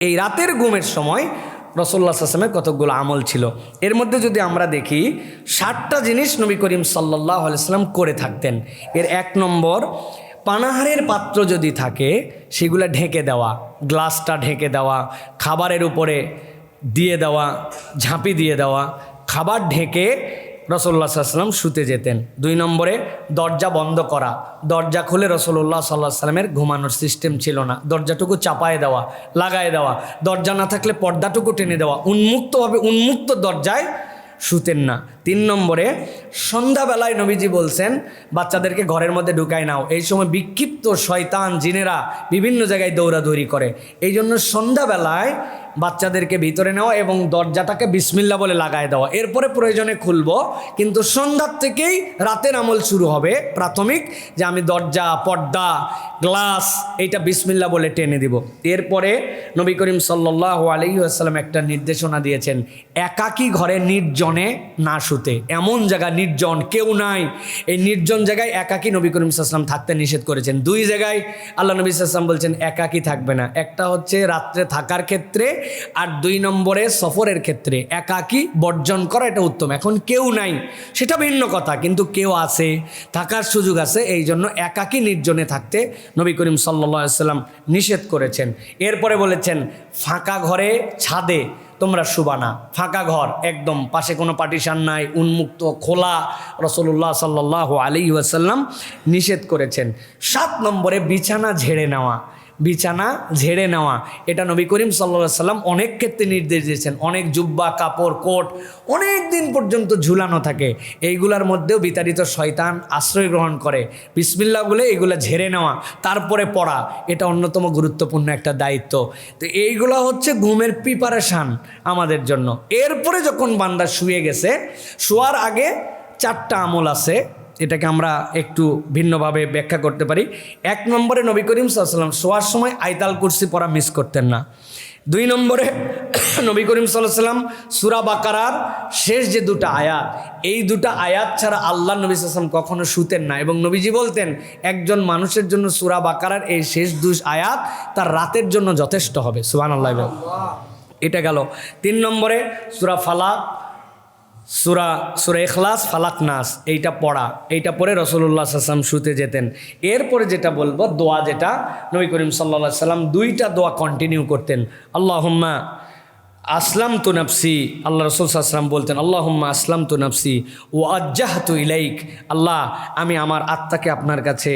এই রাতের ঘুমের সময় রাসূলুল্লাহ সাল্লাল্লাহু আলাইহি ওয়াসাল্লামের কতগুলো আমল ছিল। এর মধ্যে যদি আমরা দেখি 7টা জিনিস নবী করিম সাল্লাল্লাহু আলাইহি ওয়াসাল্লাম করে থাকতেন। এর 1 নম্বর, পানাহারের পাত্র যদি থাকে সেগুলো ঢেকে দেওয়া, গ্লাসটা ঢেকে দেওয়া, খাবারের উপরে দিয়ে দেওয়া, ঝাঁপি দিয়ে দেওয়া, খাবার ঢেকে রাসূলুল্লাহ সাল্লাল্লাহু আলাইহি ওয়াসাল্লাম শুতে যেতেন। 2 নম্বরে, দরজা বন্ধ করা, দরজা খুলে রাসূলুল্লাহ সাল্লাল্লাহু আলাইহি ওয়াসাল্লামের ঘুমানোর সিস্টেম ছিল না, দরজাটুকু চাপায় দেওয়া, লাগায় দেওয়া, দরজা না থাকলে পর্দাটুকু টেনে দেওয়া, উন্মুক্ত দরজায় শুতেন না। 3 নম্বরে, সন্ধ্যাবেলায় নবীজি বলছেন বাচ্চাদেরকে ঘরের মধ্যে ঢুকায় নাও, এই সময় বিক্ষিপ্ত শয়তান জিনেরা বিভিন্ন জায়গায় দৌড়াদৌড়ি করে, এই জন্য সন্ধ্যাবেলায় বাচ্চাদেরকে ভিতরে নেওয়া এবং দরজাটাকে বিসমিল্লাহ বলে লাগায় দেওয়া, এরপরে প্রয়োজনে খুলবো, কিন্তু সন্ধ্যার থেকেই রাতের আমল শুরু হবে প্রাথমিক, যে আমি দরজা, পর্দা, গ্লাস এইটা বিসমিল্লাহ বলে টেনে দিব। এরপরে নবী করিম সাল্লাল্লাহু আলাইহি ওয়াসাল্লাম একটা নির্দেশনা দিয়েছেন, একাকী ঘরে নির্জনে না শুতে, এমন জায়গা নির্জন, কেউ নাই, এই নির্জন জায়গায় একাকী নবী করিম সাল্লাল্লাহু আলাইহি ওয়াসাল্লাম থাকতে নিষেধ করেছেন। 2 জায়গায় আল্লাহ নবী সাল্লাল্লাহু আলাইহি ওয়াসাল্লাম বলছেন একাকী থাকবে না, একটা হচ্ছে রাত্রে থাকার ক্ষেত্রে, আর 2 নম্বরে সফরের ক্ষেত্রে একাকী বর্জন করা, এটা উত্তম। এখন কেউ নাই সেটা ভিন্ন কথা, কিন্তু কেউ আছে, থাকার সুযোগ আছে, এই জন্য একাকী নির্জনে থাকতে নবী করিম সাল্লাল্লাহু আলাইহি ওয়াসাল্লাম নিষেধ করেছেন। এরপরে বলেছেন ফাঁকা ঘরে, ছাদে তোমরা শুবা না, ফাঁকা ঘর একদম, পাশে কোনো পার্টিশন নাই, উন্মুক্ত খোলা, রাসূলুল্লাহ সাল্লাল্লাহু আলাইহি ওয়াসাল্লাম নিষেধ করেছেন। 7 নম্বরে, বিছানা ঝেড়ে নেওয়া, বিছানা ঝেড়ে নেওয়া, এটা নবী করিম সাল্লাল্লাহু আলাইহি ওয়াসাল্লাম অনেক ক্ষেত্রে নির্দেশ দিয়েছেন। অনেক জুব্বা, কাপড়, কোট অনেক দিন পর্যন্ত ঝুলানো থাকে, এইগুলার মধ্যেও বিতাড়িত শয়তান আশ্রয় গ্রহণ করে, বিসমিল্লাহ বলে এইগুলা ঝেড়ে নেওয়া, তারপরে পড়া, এটা অন্যতম গুরুত্বপূর্ণ একটা দায়িত্ব। তো এইগুলো হচ্ছে ঘুমের প্রিপারেশান আমাদের জন্য। এরপরে যখন বান্দা শুয়ে গেছে, শোয়ার আগে 4টা আমল আছে, এটাকে আমরা একটু ভিন্নভাবে ব্যাখ্যা করতে পারি। 1 নম্বরে, নবী করিম সাল্লাল্লাহু আলাইহি ওয়াসাল্লাম শোয়ার সময় আয়াতুল কুরসি পড়া মিস করতেন না। 2 নম্বরে, নবী করিম সাল্লাল্লাহু আলাইহি ওয়াসাল্লাম সূরা বাকারার শেষ যে 2টা আয়াত, এই 2টা আয়াত ছাড়া আল্লাহ নবী সাল্লাল্লাহু আলাইহি ওয়াসাল্লাম কখনো শুতেন না, এবং নবীজি বলতেন একজন মানুষের জন্য সূরা বাকারার এই শেষ 2 আয়াত তার রাতের জন্য যথেষ্ট হবে। সুবহানাল্লাহ। এটা গেল। 3 নম্বরে, সূরা ফালাক, সূরা ইখলাস, ফালাক, নাস, এইটা পড়া, এইটা পড়ে রাসূলুল্লাহ সাল্লাল্লাহু আলাইহি ওয়াসাল্লাম শুতে যেতেন। এরপরে যেটা বলবো, দোয়া, যেটা নবী করিম সাল্লাল্লাহু আলাইহি ওয়াসাল্লাম 2টা দোয়া কন্টিনিউ করতেন। আল্লাহুম্মা আসলামতু নাফসি, আল্লাহ রাসূল সাল্লাল্লাহু আলাইহি ওয়াসাল্লাম বলতেন আল্লাহুম্মা আসলামতু নাফসি ওয়া আজ্জাহতু ইলাইক, আল্লাহ আমি আমার আত্মাকে আপনার কাছে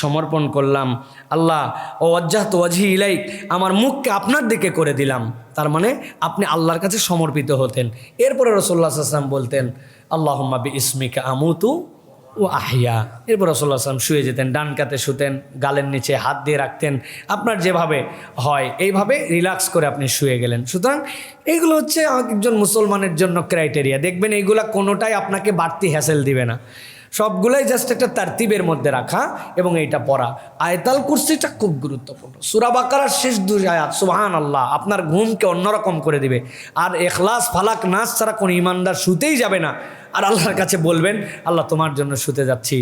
সমর্পণ করলাম, আল্লাহ ও ওয়াজ্জাহতু ওয়াজহি ইলাইক, আমার মুখকে আপনার দিকে করে দিলাম, তার মানে আপনি আল্লাহর কাছে সমর্পিত হতেন। এরপরে রাসূলুল্লাহ সাল্লাল্লাহু আলাইহি ওয়াসাল্লাম বলতেন আল্লাহুম্মা বিইসমিকা আমুতু ও আহিয়া। এরপর রাসূলুল্লাহ সাল্লাল্লাহু আলাইহি ওয়াসাল্লাম শুয়ে যেতেন, ডান কাতে শুতেন, গালের নিচে হাত দিয়ে রাখতেন, আপনার যেভাবে হয় এইভাবে রিল্যাক্স করে আপনি শুয়ে গেলেন। সুতরাং এইগুলো হচ্ছে একজন মুসলমানের জন্য ক্রাইটেরিয়া। দেখবেন এইগুলা কোনোটাই আপনাকে বাড়তি হ্যাসেল দিবে না, সবগুলাই জাস্ট একটা তারতিবের মধ্যে রাখা এবং এইটা পড়া। আয়াতুল কুরসিটা খুব গুরুত্বপূর্ণ। সূরা বাকারার শেষ 2 আয়াত সুবহানাল্লাহ আপনার ঘুমকে অন্যরকম করে দিবে। আর ইখলাস, ফালাক, নাস ছাড়া কোনো ইমানদার শুতেই যাবে না। আর আল্লাহর কাছে বলবেন আল্লাহ তোমার জন্য শুতে যাচ্ছি,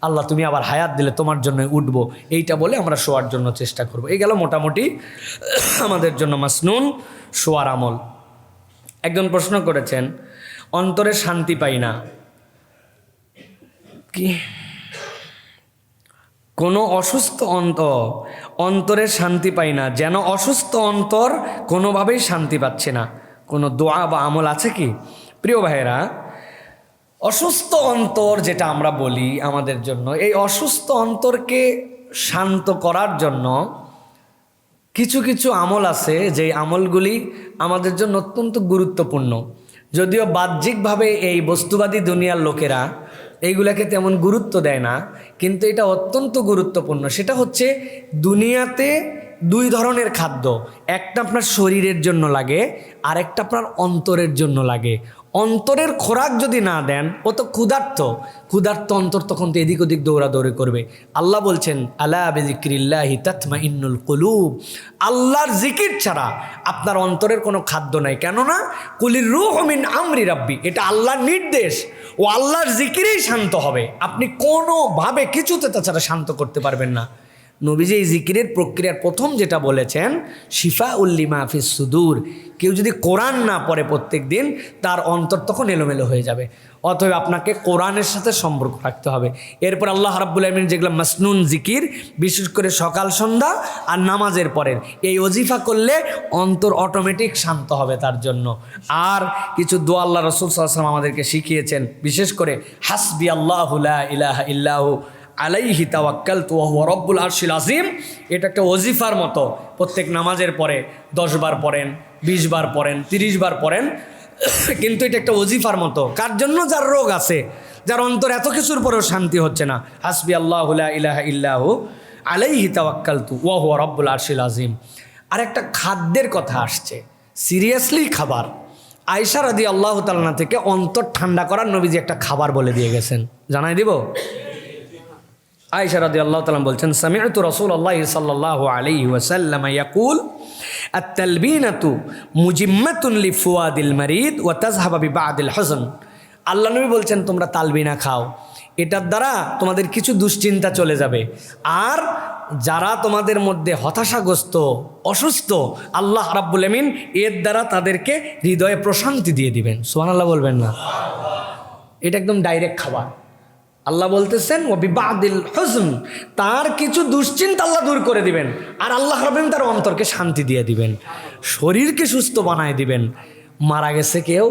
আল্লাহ তুমি আবার হায়াত দিলে তোমার জন্য উঠবো, এইটা বলে আমরা শোয়ার জন্য চেষ্টা করব। এই গেল মোটামুটি আমাদের জন্য মাসনুন শোয়ার আমল। একজন প্রশ্ন করেছেন, অন্তরে শান্তি পাই না, কি কোনো অসুস্থ অন্তরে শান্তি পাই না, যেন অসুস্থ অন্তর কোনোভাবেই শান্তি পাচ্ছে না, কোনো দোয়া বা আমল আছে কি? প্রিয় ভাইয়েরা, অসুস্থ অন্তর যেটা আমরা বলি আমাদের জন্য, এই অসুস্থ অন্তরকে শান্ত করার জন্য কিছু কিছু আমল আছে, যে আমলগুলি আমাদের জন্য অত্যন্ত গুরুত্বপূর্ণ। যদিও বাহ্যিকভাবে এই বস্তুবাদী দুনিয়ার লোকেরা এইগুলাকে তেমন গুরুত্ব দেয় না, কিন্তু এটা অত্যন্ত গুরুত্বপূর্ণ। সেটা হচ্ছে, দুনিয়াতে 2 ধরনের খাদ্য, একটা আপনার শরীরের জন্য লাগে, আর একটা আপনার অন্তরের জন্য লাগে। অন্তরের খোরাক যদি না দেন, ও তো ক্ষুধার্ত অন্তর তখন তো এদিক ওদিক দৌড়াদৌড়ি করবে। আল্লাহ বলছেন আলা বিযিক্রিল্লাহি তাতমাইন্নুল কুলুব, আল্লাহর জিকির ছাড়া আপনার অন্তরের কোনো খাদ্য নাই। কেননা কুলির রূহু মিন আমরি রাব্বি, এটা আল্লাহর নির্দেশ, ও আল্লাহর জিকিরেই শান্ত হবে। আপনি কোনোভাবে কিছুতে তাছাড়া শান্ত করতে পারবেন না। নবীজি এই জিকিরের প্রক্রিয়ার প্রথম যেটা বলেছেন, শিফা উল্লিমা ফিস সুদূর, কেউ যদি কোরআন না পড়ে প্রত্যেক দিন তার অন্তর তখন এলোমেলো হয়ে যাবে। অতএব আপনাকে কোরআনের সাথে সম্পর্ক রাখতে হবে। এরপর আল্লাহ রাব্বুল আলামিন যেগুলো মাসনুন জিকির, বিশেষ করে সকাল সন্ধ্যা আর নামাজের পরের এই ওজিফা করলে অন্তর অটোমেটিক শান্ত হবে তার জন্য। আর কিছু দোয়া আল্লাহ রাসূল সাল্লাল্লাহু আলাইহি ওয়াসাল্লাম আমাদেরকে শিখিয়েছেন, বিশেষ করে হাসবি আল্লাহু লা ইলাহা ইল্লাহু আলাইহি তাওয়াক্কালতু ওয়া হুয়া রাব্বুল আরশিল আযীম। এটা একটা ওজিফার মতো, প্রত্যেক নামাজের পরে 10 বার পড়েন, 20 বার পড়েন, 30 বার পড়েন, কিন্তু এটা একটা ওজিফার মতো। কার জন্য? যার রোগ আছে, যার অন্তর এত কিছুর পরেও শান্তি হচ্ছে না। হাসবি আল্লাহু লা ইলাহা ইল্লাহু আলাইহি তাওয়াক্কালতু ওয়া হুয়া রাব্বুল আরশিল আযীম। আর একটা খাদ্যের কথা আসছে, সিরিয়াসলি খাবার। আয়েশা রাদিয়াল্লাহু তাআলা থেকে অন্তর ঠান্ডা করার নবীজি একটা খাবার বলে দিয়ে গেছেন, জানাই দিব? আয়েশা রাদিয়াল্লাহু তাআলা বলছেন, সামি'তু রাসূলুল্লাহ সাল্লাল্লাহু আলাইহি ওয়াসাল্লাম ইয়াকুল আত-তালবিনাতু মুজিম্মাতুন লিফুয়াদিল মারিদ ওয়া তাযহাবু বিবাদিল হুজন। আল্লাহ নবী বলছেন, তোমরা তালবিনা খাও, এটার দ্বারা তোমাদের কিছু দুশ্চিন্তা চলে যাবে। আর যারা তোমাদের মধ্যে হতাশাগ্রস্ত, অসুস্থ, আল্লাহ রাব্বুল আমিন এর দ্বারা তাদেরকে হৃদয়ে প্রশান্তি দিয়ে দিবেন। সুবহানাল্লাহ বলবেন না? এটা একদম ডাইরেক্ট খাবার। আল্লাহ বলতেছেন ও বিবাদিল হুজন, তার কিছু দুশ্চিন্তা আল্লাহ দূর করে দিবেন। আর আল্লাহ রাব্বুল তার অন্তরকে শান্তি দিয়ে দিবেন, শরীরকে সুস্থ বানায় দিবেন। মারা গেছে কেউ,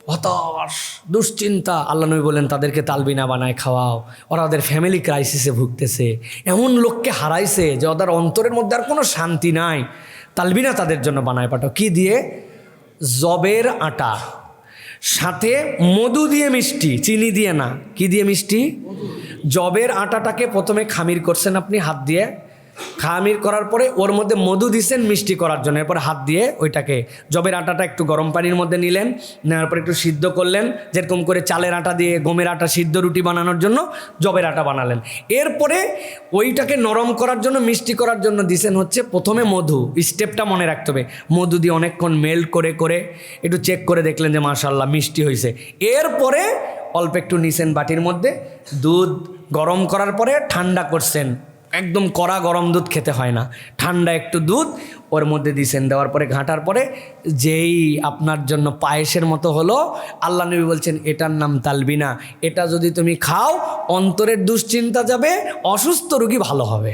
হতাশ, দুশ্চিন্তা, আল্লাহ নবী বলেন তাদেরকে তালবিনা বানায় খাওয়াও। ওরা ওদের ফ্যামিলি ক্রাইসিসে ভুগতেছে, এমন লোককে হারাইছে যে ওদের অন্তরের মধ্যে আর কোনো শান্তি নাই, তালবিনা তাদের জন্য বানায় পাঠাও। কি দিয়ে? জবের আটা, সাথে মধু দিয়ে মিষ্টি, চিনি দিয়ে না। কি দিয়ে মিষ্টি? জবের আটাটাকে প্রথমে খামির করছেন আপনি হাত দিয়ে, খামির করার পরে ওর মধ্যে মধু দিচ্ছেন মিষ্টি করার জন্য। এরপর হাত দিয়ে ওইটাকে, জবের আটাটা একটু গরম পানির মধ্যে নিলেন, নেওয়ার পর একটু সিদ্ধ করলেন, যেরকম করে চালের আটা দিয়ে গমের আটা সিদ্ধ রুটি বানানোর জন্য জবের আটা বানালেন। এরপরে ওইটাকে নরম করার জন্য, মিষ্টি করার জন্য দিছেন হচ্ছে প্রথমে মধু। স্টেপটা মনে রাখতে হবে, মধু দিয়ে অনেকক্ষণ মেল্ট করে করে একটু চেক করে দেখলেন যে মাশাআল্লাহ মিষ্টি হয়েছে। এরপরে অল্প একটু নিছেন বাটির মধ্যে, দুধ গরম করার পরে ঠান্ডা করছেন। একদম কড়া গরম দুধ খেতে হয় না, ঠান্ডা একটু দুধ ওর মধ্যে দিছেন। দেওয়ার পরে ঘাঁটার পরে যেই আপনার জন্য পায়েসের মতো হলো, আল্লাহ নবী বলছেন এটার নাম তালবিনা। এটা যদি তুমি খাও অন্তরের দুশ্চিন্তা যাবে, অসুস্থ রোগী ভালো হবে।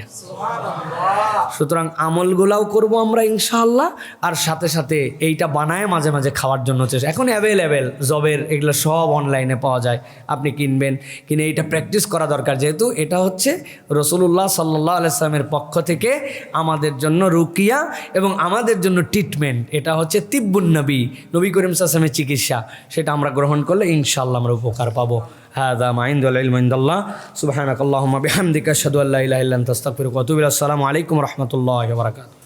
সুতরাং আমলগুলাও করব আমরা ইনশাআল্লাহ, আর সাথে সাথে এইটা বানায় মাঝে মাঝে খাওয়ার জন্য চেষ্টা। এখন অ্যাভেলেবেল জবের এগুলো সব অনলাইনে পাওয়া যায়, আপনি কিনবেন, কিনে এইটা প্র্যাকটিস করা দরকার। যেহেতু এটা হচ্ছে রাসূলুল্লাহ সাল্লাল্লাহু আলাইহি ওয়াসাল্লামের পক্ষ থেকে আমাদের জন্য রুকিয়া এবং আমাদের জন্য ট্রিটমেন্ট। এটা হচ্ছে তিব্বুন নবী, নবী করিম সাল্লাল্লাহু আলাইহি ওয়াসাল্লামের চিকিৎসা। সেটা আমরা গ্রহণ করলে ইনশাআল্লাহ আমরা উপকার পাবো। হাযা মা ইনদাল ইলমু ইনদাল্লাহ, সুবহানাকাল্লাহুম্মা বিহামদিকা আশহাদু আল্লা ইলাহা ইল্লা আনতা আস্তাগফিরুকা ওয়া আতুবু ইলাইক। আসসালামু আলাইকুম ওয়া রাহমাতুল্লাহি ওয়া বারাকাতুহু।